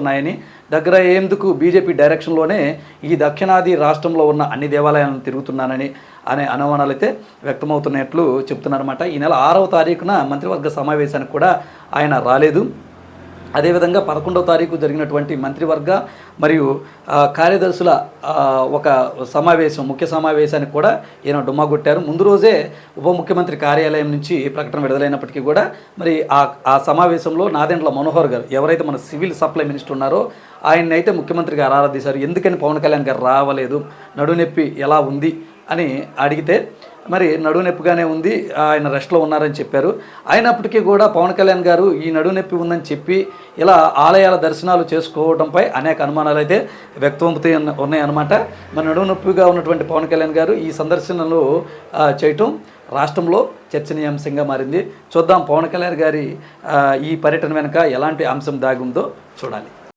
ఉన్నాయని దగ్గర అయ్యేందుకు బీజేపీ డైరెక్షన్లోనే ఈ దక్షిణాది రాష్ట్రంలో ఉన్న అన్ని దేవాలయాలను తిరుగుతున్నానని అనే అనుమానాలు అయితే వ్యక్తమవుతున్నట్లు చెప్తున్నారన్నమాట. ఈ నెల 6వ తారీఖున మంత్రివర్గ సమావేశానికి కూడా ఆయన రాలేదు. అదేవిధంగా 11వ తారీఖు జరిగినటువంటి మంత్రివర్గ మరియు కార్యదర్శుల ఒక సమావేశం, ముఖ్య సమావేశానికి కూడా ఈయన డుమ్మా కొట్టారు. ముందు రోజే ఉప ముఖ్యమంత్రి కార్యాలయం నుంచి ప్రకటన విడుదలైనప్పటికీ కూడా మరి ఆ సమావేశంలో నాదెండ్ల మనోహర్ గారు, ఎవరైతే మన సివిల్ సప్లై మినిస్టర్ ఉన్నారో ఆయన్ని అయితే ముఖ్యమంత్రి గారు ఆరాధించారు. ఎందుకని పవన్ కళ్యాణ్ గారు రావలేదు, నడునొప్పి ఎలా ఉంది అని అడిగితే మరి నడునొప్పిగానే ఉంది, ఆయన రెస్ట్లో ఉన్నారని చెప్పారు. అయినప్పటికీ కూడా పవన్ కళ్యాణ్ గారు ఈ నడునొప్పి ఉందని చెప్పి ఇలా ఆలయాల దర్శనాలు చేసుకోవడంపై అనేక అనుమానాలు అయితే వ్యక్తమవుతాయి ఉన్నాయన్నమాట. మరి నడునొప్పిగా ఉన్నటువంటి పవన్ కళ్యాణ్ గారు ఈ సందర్శనలు చేయటం రాష్ట్రంలో చర్చనీయాంశంగా మారింది. చూద్దాం పవన్ కళ్యాణ్ గారి ఈ పర్యటన వెనుక ఎలాంటి అంశం దాగి ఉందో చూడాలి.